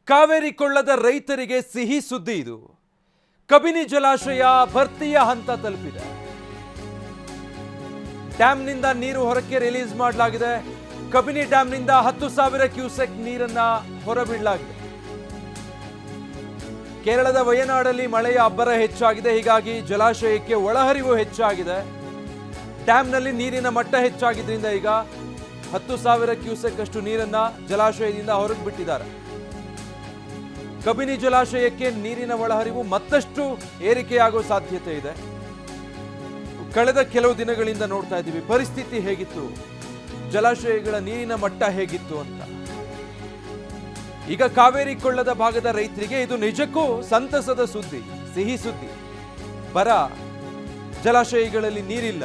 ಕಾವೇರಿ ಕೊಳ್ಳದ ರೈತರಿಗೆ ಸಿಹಿ ಸುದ್ದಿ ಇದು. ಕಬಿನಿ ಜಲಾಶಯ ಭರ್ತಿಯ ಹಂತ ತಲುಪಿದೆ. ಡ್ಯಾಂನಿಂದ ನೀರು ಹೊರಕ್ಕೆ ರಿಲೀಸ್ ಮಾಡಲಾಗಿದೆ. ಕಬಿನಿ ಡ್ಯಾಂನಿಂದ 10,000 ಕ್ಯೂಸೆಕ್ ನೀರನ್ನ ಹೊರಬಿಡಲಾಗಿದೆ. ಕೇರಳದ ವಯನಾಡಲ್ಲಿ ಮಳೆಯ ಅಬ್ಬರ ಹೆಚ್ಚಾಗಿದೆ. ಹೀಗಾಗಿ ಜಲಾಶಯಕ್ಕೆ ಒಳಹರಿವು ಹೆಚ್ಚಾಗಿದೆ. ಡ್ಯಾಂನಲ್ಲಿ ನೀರಿನ ಮಟ್ಟ ಹೆಚ್ಚಾಗಿದ್ದರಿಂದ ಈಗ 10,000 ಕ್ಯೂಸೆಕ್ ಅಷ್ಟು ನೀರನ್ನ ಜಲಾಶಯದಿಂದ ಹೊರಗೆ ಬಿಟ್ಟಿದ್ದಾರೆ. ಕಬಿನಿ ಜಲಾಶಯಕ್ಕೆ ನೀರಿನ ಒಳಹರಿವು ಮತ್ತಷ್ಟು ಏರಿಕೆಯಾಗುವ ಸಾಧ್ಯತೆ ಇದೆ. ಕಳೆದ ಕೆಲವು ದಿನಗಳಿಂದ ನೋಡ್ತಾ ಇದ್ದೀವಿ ಪರಿಸ್ಥಿತಿ ಹೇಗಿತ್ತು, ಜಲಾಶಯಗಳ ನೀರಿನ ಮಟ್ಟ ಹೇಗಿತ್ತು ಅಂತ. ಈಗ ಕಾವೇರಿ ಕೊಳ್ಳದ ಭಾಗದ ರೈತರಿಗೆ ಇದು ನಿಜಕ್ಕೂ ಸಂತಸದ ಸುದ್ದಿ, ಸಿಹಿ ಸುದ್ದಿ. ಬರ, ಜಲಾಶಯಗಳಲ್ಲಿ ನೀರಿಲ್ಲ.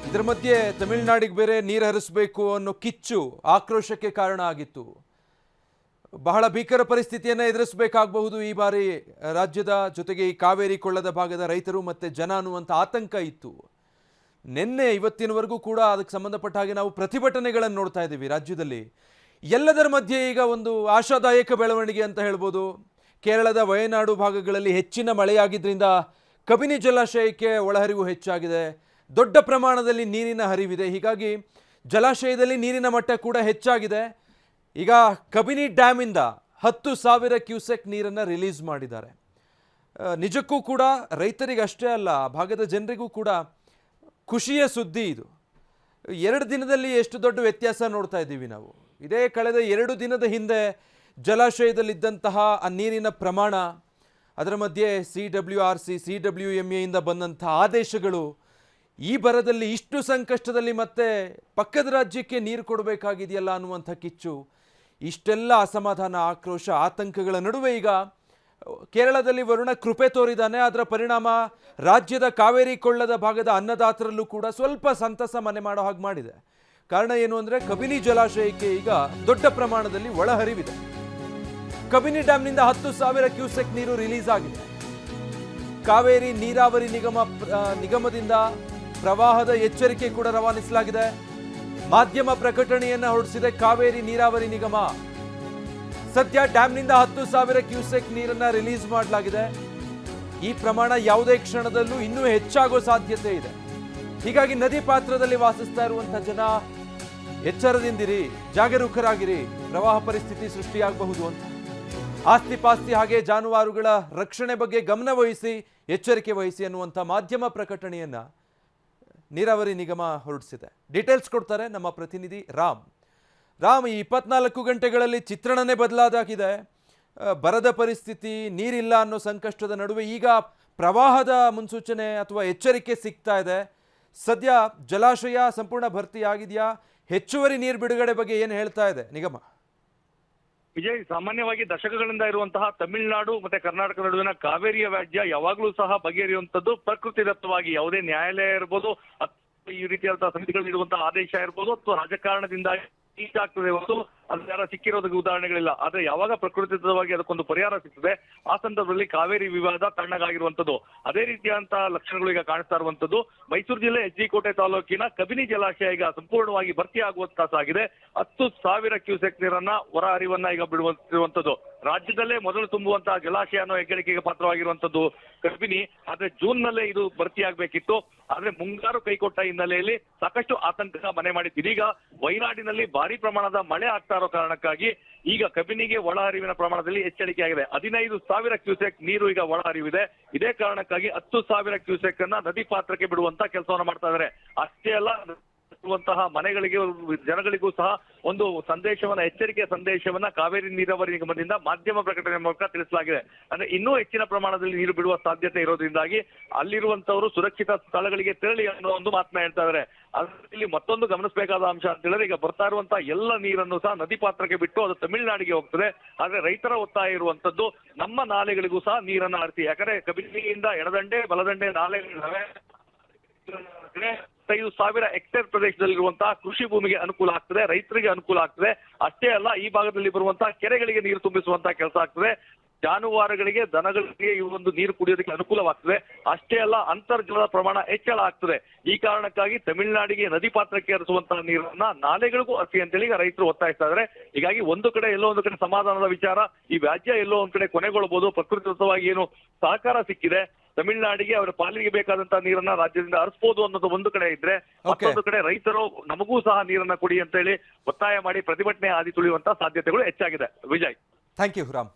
ಇದರ ಮಧ್ಯೆ ತಮಿಳುನಾಡಿಗೆ ಬೇರೆ ನೀರು ಹರಿಸಬೇಕು ಅನ್ನೋ ಕಿಚ್ಚು ಆಕ್ರೋಶಕ್ಕೆ ಕಾರಣ ಆಗಿತ್ತು. ಬಹಳ ಭೀಕರ ಪರಿಸ್ಥಿತಿಯನ್ನು ಎದುರಿಸಬೇಕಾಗಬಹುದು ಈ ಬಾರಿ ರಾಜ್ಯದ, ಜೊತೆಗೆ ಈ ಕಾವೇರಿ ಕೊಳ್ಳದ ಭಾಗದ ರೈತರು ಮತ್ತೆ ಜನ ಅನ್ನುವಂಥ ಆತಂಕ ಇತ್ತು. ನಿನ್ನೆ ಇವತ್ತಿನವರೆಗೂ ಕೂಡ ಅದಕ್ಕೆ ಸಂಬಂಧಪಟ್ಟ ಹಾಗೆ ನಾವು ಪ್ರತಿಭಟನೆಗಳನ್ನು ನೋಡ್ತಾ ಇದ್ದೀವಿ ರಾಜ್ಯದಲ್ಲಿ. ಎಲ್ಲದರ ಮಧ್ಯೆ ಈಗ ಒಂದು ಆಶಾದಾಯಕ ಬೆಳವಣಿಗೆ ಅಂತ ಹೇಳ್ಬೋದು. ಕೇರಳದ ವಯನಾಡು ಭಾಗಗಳಲ್ಲಿ ಹೆಚ್ಚಿನ ಮಳೆಯಾಗಿದ್ದರಿಂದ ಕಬಿನಿ ಜಲಾಶಯಕ್ಕೆ ಒಳಹರಿವು ಹೆಚ್ಚಾಗಿದೆ. ದೊಡ್ಡ ಪ್ರಮಾಣದಲ್ಲಿ ನೀರಿನ ಹರಿವಿದೆ. ಹೀಗಾಗಿ ಜಲಾಶಯದಲ್ಲಿ ನೀರಿನ ಮಟ್ಟ ಕೂಡ ಹೆಚ್ಚಾಗಿದೆ. ಈಗ ಕಬಿನಿ ಡ್ಯಾಮಿಂದ 10,000 ಕ್ಯೂಸೆಕ್ ನೀರನ್ನು ರಿಲೀಸ್ ಮಾಡಿದ್ದಾರೆ. ನಿಜಕ್ಕೂ ಕೂಡ ರೈತರಿಗೆ ಅಷ್ಟೇ ಅಲ್ಲ, ಭಾಗದ ಜನರಿಗೂ ಕೂಡ ಖುಷಿಯ ಸುದ್ದಿ ಇದು. 2 ದಿನದಲ್ಲಿ ಎಷ್ಟು ದೊಡ್ಡ ವ್ಯತ್ಯಾಸ ನೋಡ್ತಾ ಇದ್ದೀವಿ ನಾವು. ಇದೇ ಕಳೆದ 2 ದಿನದ ಹಿಂದೆ ಜಲಾಶಯದಲ್ಲಿದ್ದಂತಹ ಆ ನೀರಿನ ಪ್ರಮಾಣ, ಅದರ ಮಧ್ಯೆ CWRC CWMA ಇಂದ ಬಂದಂಥ ಆದೇಶಗಳು, ಈ ಬರದಲ್ಲಿ ಇಷ್ಟು ಸಂಕಷ್ಟದಲ್ಲಿ ಮತ್ತೆ ಪಕ್ಕದ ರಾಜ್ಯಕ್ಕೆ ನೀರು ಕೊಡಬೇಕಾಗಿದೆಯಲ್ಲ ಅನ್ನುವಂಥ ಕಿಚ್ಚು, ಇಷ್ಟೆಲ್ಲ ಅಸಮಾಧಾನ, ಆಕ್ರೋಶ, ಆತಂಕಗಳ ನಡುವೆ ಈಗ ಕೇರಳದಲ್ಲಿ ವರುಣ ಕೃಪೆ ತೋರಿದ್ದಾನೆ. ಅದರ ಪರಿಣಾಮ ರಾಜ್ಯದ ಕಾವೇರಿ ಕೊಳ್ಳದ ಭಾಗದ ಅನ್ನದಾತರಲ್ಲೂ ಕೂಡ ಸ್ವಲ್ಪ ಸಂತಸ ಮನೆ ಮಾಡೋ ಹಾಗೆ ಮಾಡಿದೆ. ಕಾರಣ ಏನು ಅಂದರೆ ಕಬಿನಿ ಜಲಾಶಯಕ್ಕೆ ಈಗ ದೊಡ್ಡ ಪ್ರಮಾಣದಲ್ಲಿ ಒಳಹರಿವಿದೆ. ಕಬಿನಿ ಡ್ಯಾಂನಿಂದ 10,000 ಕ್ಯೂಸೆಕ್ ನೀರು ರಿಲೀಸ್ ಆಗಿದೆ. ಕಾವೇರಿ ನೀರಾವರಿ ನಿಗಮದಿಂದ ಪ್ರವಾಹದ ಎಚ್ಚರಿಕೆ ಕೂಡ ರವಾನಿಸಲಾಗಿದೆ. ಮಾಧ್ಯಮ ಪ್ರಕಟಣೆಯನ್ನು ಹೊರಡಿಸಿದೆ ಕಾವೇರಿ ನೀರಾವರಿ ನಿಗಮ. ಸದ್ಯ ಡ್ಯಾಂನಿಂದ 10,000 ಕ್ಯೂಸೆಕ್ ನೀರನ್ನ ರಿಲೀಸ್ ಮಾಡಲಾಗಿದೆ. ಈ ಪ್ರಮಾಣ ಯಾವುದೇ ಕ್ಷಣದಲ್ಲೂ ಇನ್ನೂ ಹೆಚ್ಚಾಗೋ ಸಾಧ್ಯತೆ ಇದೆ. ಹೀಗಾಗಿ ನದಿ ಪಾತ್ರದಲ್ಲಿ ವಾಸಿಸ್ತಾ ಇರುವಂತಹ ಜನ ಎಚ್ಚರದಿಂದಿರಿ, ಜಾಗರೂಕರಾಗಿರಿ, ಪ್ರವಾಹ ಪರಿಸ್ಥಿತಿ ಸೃಷ್ಟಿಯಾಗಬಹುದು ಅಂತ. ಆಸ್ತಿ ಪಾಸ್ತಿ ಹಾಗೆ ಜಾನುವಾರುಗಳ ರಕ್ಷಣೆ ಬಗ್ಗೆ ಗಮನ ವಹಿಸಿ, ಎಚ್ಚರಿಕೆ ವಹಿಸಿ ಅನ್ನುವಂಥ ಮಾಧ್ಯಮ ಪ್ರಕಟಣೆಯನ್ನ ನೀರಾವರಿ ನಿಗಮ ಹೊರಡಿಸಿದೆ. ಡೀಟೇಲ್ಸ್ ಕೊಡ್ತಾರೆ ನಮ್ಮ ಪ್ರತಿನಿಧಿ ರಾಮ್. ಈ 24 ಗಂಟೆಗಳಲ್ಲಿ ಚಿತ್ರಣನೇ ಬದಲಾದಾಗಿದೆ. ಬರದ ಪರಿಸ್ಥಿತಿ, ನೀರಿಲ್ಲ ಅನ್ನೋ ಸಂಕಷ್ಟದ ನಡುವೆ ಈಗ ಪ್ರವಾಹದ ಮುನ್ಸೂಚನೆ ಅಥವಾ ಎಚ್ಚರಿಕೆ ಸಿಗ್ತಾ ಇದೆ. ಸದ್ಯ ಜಲಾಶಯ ಸಂಪೂರ್ಣ ಭರ್ತಿ ಆಗಿದೆಯಾ? ಹೆಚ್ಚುವರಿ ನೀರು ಬಿಡುಗಡೆ ಬಗ್ಗೆ ಏನು ಹೇಳ್ತಾ ಇದೆ ನಿಗಮ? ವಿಜಯ್, ಸಾಮಾನ್ಯವಾಗಿ ದಶಕಗಳಿಂದ ಇರುವಂತಹ ತಮಿಳುನಾಡು ಮತ್ತೆ ಕರ್ನಾಟಕ ನಡುವಿನ ಕಾವೇರಿಯ ವ್ಯಾಜ್ಯ ಯಾವಾಗಲೂ ಸಹ ಬಗೆಹರಿಯುವಂತದ್ದು ಪ್ರಕೃತಿದತ್ತವಾಗಿ. ಯಾವುದೇ ನ್ಯಾಯಾಲಯ ಇರ್ಬೋದು, ಈ ರೀತಿಯಾದಂತಹ ಸಮಿತಿಗಳು ನೀಡುವಂತಹ ಆದೇಶ ಇರ್ಬೋದು, ಅಥವಾ ರಾಜಕಾರಣದಿಂದಾಗಿ ಆಗ್ತದೆ ಹೊರತು ಅದು ಸಿಕ್ಕಿರೋದಕ್ಕೆ ಉದಾಹರಣೆಗಳಿಲ್ಲ. ಆದ್ರೆ ಯಾವಾಗ ಪ್ರಕೃತಿದತ್ತವಾಗಿ ಅದಕ್ಕೊಂದು ಪರಿಹಾರ ಸಿಗ್ತದೆ, ಆ ಸಂದರ್ಭದಲ್ಲಿ ಕಾವೇರಿ ವಿವಾದ ತಣ್ಣಗಾಗಿರುವಂತದ್ದು. ಅದೇ ರೀತಿಯಾದಂತಹ ಲಕ್ಷಣಗಳು ಈಗ ಕಾಣಿಸ್ತಾ ಇರುವಂತದ್ದು. ಮೈಸೂರು ಜಿಲ್ಲೆ HG ಕೋಟೆ ತಾಲೂಕಿನ ಕಬಿನಿ ಜಲಾಶಯ ಈಗ ಸಂಪೂರ್ಣವಾಗಿ ಭರ್ತಿ ಆಗುವಂತ ಸಾಗಿದೆ. 10,000 ಕ್ಯೂಸೆಕ್ ನೀರನ್ನ ಹೊರ ಹರಿವನ್ನ ಈಗ ಬಿಡುವಂತಿರುವಂತದ್ದು. ರಾಜ್ಯದಲ್ಲೇ ಮೊದಲು ತುಂಬುವಂತಹ ಜಲಾಶಯ ಅನ್ನೋ ಹೆಗ್ಗಳಿಕೆಗೆ ಪಾತ್ರವಾಗಿರುವಂತದ್ದು ಕಬಿನಿ. ಆದ್ರೆ ಜೂನ್ ನಲ್ಲೇ ಇದು ಭರ್ತಿ ಆಗ್ಬೇಕಿತ್ತು. ಆದ್ರೆ ಮುಂಗಾರು ಕೈಕೊಟ್ಟ ಹಿನ್ನೆಲೆಯಲ್ಲಿ ಸಾಕಷ್ಟು ಆತಂಕ ಮನೆ ಮಾಡಿತ್ತು. ಇದೀಗ ವಯನಾಡಿನಲ್ಲಿ ಭಾರಿ ಪ್ರಮಾಣದ ಮಳೆ ಆಗ್ತಾ ಇರೋ ಕಾರಣಕ್ಕಾಗಿ ಈಗ ಕಬಿನಿಗೆ ಒಳಹರಿವಿನ ಪ್ರಮಾಣದಲ್ಲಿ ಹೆಚ್ಚಳಿಕೆ ಆಗಿದೆ. 15,000 ಕ್ಯೂಸೆಕ್ ನೀರು ಈಗ ಒಳಹರಿವಿದೆ. ಇದೇ ಕಾರಣಕ್ಕಾಗಿ 10,000 ಕ್ಯೂಸೆಕ್ ಅನ್ನ ನದಿ ಪಾತ್ರಕ್ಕೆ ಬಿಡುವಂತ ಕೆಲಸವನ್ನ ಮಾಡ್ತಾ ಇದ್ದಾರೆ. ಅಷ್ಟೇ ಅಲ್ಲ, ಮನೆಗಳಿಗೆ, ಜನಗಳಿಗೂ ಸಹ ಒಂದು ಸಂದೇಶವನ್ನ, ಎಚ್ಚರಿಕೆಯ ಸಂದೇಶವನ್ನ ಕಾವೇರಿ ನೀರಾವರಿ ನಿಗಮದಿಂದ ಮಾಧ್ಯಮ ಪ್ರಕಟಣೆ ಮೂಲಕ ತಿಳಿಸಲಾಗಿದೆ. ಅಂದ್ರೆ ಇನ್ನೂ ಹೆಚ್ಚಿನ ಪ್ರಮಾಣದಲ್ಲಿ ನೀರು ಬಿಡುವ ಸಾಧ್ಯತೆ ಇರೋದ್ರಿಂದಾಗಿ ಅಲ್ಲಿರುವಂತವರು ಸುರಕ್ಷಿತ ಸ್ಥಳಗಳಿಗೆ ತೆರಳಿ ಅನ್ನೋ ಒಂದು ಮಾತನ್ನ ಹೇಳ್ತಾ ಇದ್ದಾರೆ. ಇಲ್ಲಿ ಮತ್ತೊಂದು ಗಮನಿಸಬೇಕಾದ ಅಂಶ ಅಂತ ಹೇಳಿದ್ರೆ, ಈಗ ಬರ್ತಾ ಇರುವಂತಹ ಎಲ್ಲ ನೀರನ್ನು ಸಹ ನದಿ ಪಾತ್ರಕ್ಕೆ ಬಿಟ್ಟು ಅದು ತಮಿಳುನಾಡಿಗೆ ಹೋಗ್ತದೆ. ಆದ್ರೆ ರೈತರ ಒತ್ತಾಯ ಇರುವಂತದ್ದು ನಮ್ಮ ನಾಲೆಗಳಿಗೂ ಸಹ ನೀರನ್ನ ಹರಿಸಿ. ಯಾಕಂದ್ರೆ ಕಬಿನಿಯಿಂದ ಎಡದಂಡೆ ಬಲದಂಡೆ ನಾಲೆಗಳಿವೆ. 5,000 ಹೆಕ್ಟೇರ್ ಪ್ರದೇಶದಲ್ಲಿರುವಂತಹ ಕೃಷಿ ಭೂಮಿಗೆ ಅನುಕೂಲ ಆಗ್ತದೆ, ರೈತರಿಗೆ ಅನುಕೂಲ ಆಗ್ತದೆ. ಅಷ್ಟೇ ಅಲ್ಲ, ಈ ಭಾಗದಲ್ಲಿ ಬರುವಂತಹ ಕೆರೆಗಳಿಗೆ ನೀರು ತುಂಬಿಸುವಂತಹ ಕೆಲಸ ಆಗ್ತದೆ. ಜಾನುವಾರುಗಳಿಗೆ ದನಗಳಿಗೆ ಈ ಒಂದು ನೀರು ಕುಡಿಯೋದಕ್ಕೆ ಅನುಕೂಲವಾಗ್ತದೆ. ಅಷ್ಟೇ ಅಲ್ಲ, ಅಂತರ್ಜಲದ ಪ್ರಮಾಣ ಹೆಚ್ಚಳ ಆಗ್ತದೆ. ಈ ಕಾರಣಕ್ಕಾಗಿ ತಮಿಳುನಾಡಿಗೆ ನದಿ ಪಾತ್ರಕ್ಕೆ ಹರಿಸುವಂತಹ ನೀರನ್ನ ನಾಲೆಗಳಿಗೂ ಹರಿಸಿ ಅಂತೇಳಿ ರೈತರು ಒತ್ತಾಯಿಸ್ತಾ ಇದ್ದಾರೆ. ಹೀಗಾಗಿ ಒಂದು ಕಡೆ ಎಲ್ಲೋ ಒಂದು ಕಡೆ ಸಮಾಧಾನದ ವಿಚಾರ, ಈ ವ್ಯಾಜ್ಯ ಎಲ್ಲೋ ಒಂದ್ ಕಡೆ ಕೊನೆಗೊಳ್ಳಬಹುದು. ಪ್ರಕೃತಿದತ್ತವಾಗಿ ಏನು ಸಹಕಾರ ಸಿಕ್ಕಿದೆ, ತಮಿಳುನಾಡಿಗೆ ಅವರ ಪಾಲಿಗೆ ಬೇಕಾದಂತಹ ನೀರನ್ನ ರಾಜ್ಯದಿಂದ ಹರಿಸಬಹುದು ಅನ್ನೋದು ಒಂದು ಕಡೆ ಇದ್ರೆ, ಮತ್ತೊಂದು ಕಡೆ ರೈತರು ನಮಗೂ ಸಹ ನೀರನ್ನ ಕೊಡಿ ಅಂತ ಹೇಳಿ ಒತ್ತಾಯ ಮಾಡಿ ಪ್ರತಿಭಟನೆ ಹಾದಿ ತುಳಿಯುವಂತಹ ಸಾಧ್ಯತೆಗಳು ಹೆಚ್ಚಾಗಿದೆ. Vijay, thank you Ram.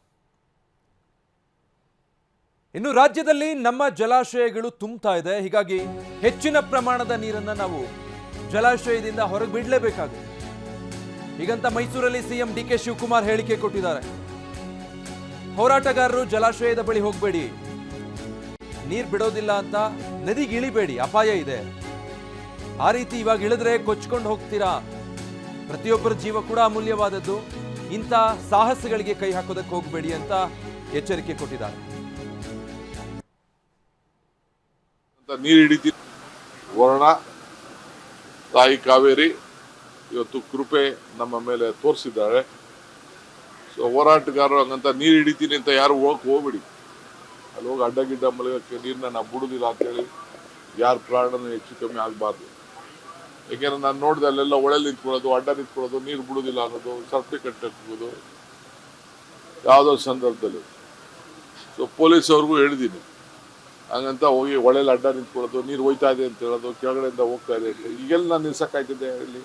ಇನ್ನು ರಾಜ್ಯದಲ್ಲಿ ನಮ್ಮ ಜಲಾಶಯಗಳು ತುಂಬ್ತಾ ಇದೆ. ಹೀಗಾಗಿ ಹೆಚ್ಚಿನ ಪ್ರಮಾಣದ ನೀರನ್ನ ನಾವು ಜಲಾಶಯದಿಂದ ಹೊರಗೆ ಬಿಡಲೇಬೇಕಾಗುತ್ತೆ. ಹೀಗಂತ ಮೈಸೂರಲ್ಲಿ ಸಿಎಂ ಡಿ ಕೆ ಶಿವಕುಮಾರ್ ಹೇಳಿಕೆ ಕೊಟ್ಟಿದ್ದಾರೆ. ಹೋರಾಟಗಾರರು ಜಲಾಶಯದ ಬಳಿ ಹೋಗಬೇಡಿ, ನೀರು ಬಿಡೋದಿಲ್ಲ ಅಂತ ನದಿಗೆ ಇಳಿಬೇಡಿ, ಅಪಾಯ ಇದೆ. ಆ ರೀತಿ ಇವಾಗ ಇಳಿದ್ರೆ ಕೊಚ್ಕೊಂಡು ಹೋಗ್ತೀರಾ. ಪ್ರತಿಯೊಬ್ಬರ ಜೀವ ಕೂಡ ಅಮೂಲ್ಯವಾದದ್ದು. ಇಂಥ ಸಾಹಸಗಳಿಗೆ ಕೈ ಹಾಕೋದಕ್ಕೆ ಹೋಗಬೇಡಿ ಅಂತ ಎಚ್ಚರಿಕೆ ಕೊಟ್ಟಿದ್ದಾರೆ. ನೀರು ಹಿಡಿತೀವಿ. ವರ್ಣ ತಾಯಿ ಕಾವೇರಿ ಇವತ್ತು ಕೃಪೆ ನಮ್ಮ ಮೇಲೆ ತೋರಿಸಿದ್ದಾರೆ. ಸೊ ಹೋರಾಟಗಾರರು ಹಂಗಂತ ನೀರು ಹಿಡಿತೀನಿ ಅಂತ ಯಾರು ಹೋಗ್ಬೇಡಿ. ಅಲ್ಲಿ ಹೋಗಿ ಅಡ್ಡಗಿಡ್ಡ ಮಲಗಕ್ಕೆ ನೀರನ್ನ ನಾವು ಬಿಡುದಿಲ್ಲ ಅಂತೇಳಿ ಯಾರ ಪ್ರಾಣನೂ ಹೆಚ್ಚು ಕಮ್ಮಿ ಆಗಬಾರ್ದು. ಯಾಕೆಂದ್ರೆ ನಾನು ನೋಡಿದೆ ಅಲ್ಲೆಲ್ಲ ಒಳಗೆ ನಿಂತ್ಕೊಳ್ಳೋದು, ಅಡ್ಡ ನಿಂತ್ಕೊಳ್ಳೋದು, ನೀರು ಬಿಡುದಿಲ್ಲ ಅನ್ನೋದು, ಸರ್ಟಿಫಿಕೇಟ್ ಹಾಕೋದು ಯಾವುದೋ ಸಂದರ್ಭದಲ್ಲಿ. ಸೊ ಪೊಲೀಸ್ ಅವ್ರಿಗೂ ಹೇಳಿದ್ದೀನಿ, ಹಂಗಂತ ಹೋಗಿ ಒಳ್ಳೆಯಲ್ಲಿ ಅಡ್ಡ ನಿಂತ್ಕೊಳ್ಳೋದು, ನೀರು ಹೋಯ್ತಾ ಇದೆ ಅಂತ ಹೇಳೋದು, ಕೆಳಗಡೆಯಿಂದ ಹೋಗ್ತಾ ಇದೆ ಅಂತ. ಈಗೆಲ್ಲ ನಾನು ನಿಲ್ಸಕ್ಕಾಯ್ತಿದ್ದೆ ಹೇಳಿ?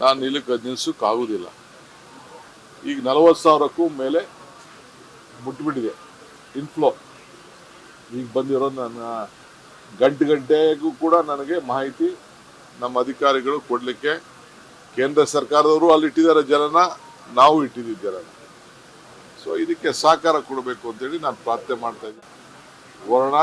ನಾನು ನಿಲ್ಸಕ್ಕಾಗುದಿಲ್ಲ. ಈಗ 40,000ಕ್ಕೂ ಮೇಲೆ ಮುಟ್ಬಿಟ್ಟಿದೆ ಇನ್ಫ್ಲೋ. ಈಗ ಬಂದಿರೋ ನನ್ನ ಗಂಟೆಗೂ ಕೂಡ ನನಗೆ ಮಾಹಿತಿ ನಮ್ಮ ಅಧಿಕಾರಿಗಳು ಕೊಡ್ಲಿಕ್ಕೆ, ಕೇಂದ್ರ ಸರ್ಕಾರದವರು ಅಲ್ಲಿ ಇಟ್ಟಿದ್ದಾರೆ ಜನನ, ನಾವು ಇಟ್ಟಿದ್ದೀವಿ ಜನನ. ಸೊ ಇದಕ್ಕೆ ಸಹಕಾರ ಕೊಡಬೇಕು ಅಂತೇಳಿ ನಾನು ಪ್ರಾರ್ಥನೆ ಮಾಡ್ತಾ ಇದ್ದೀನಿ. ವರ್ಣ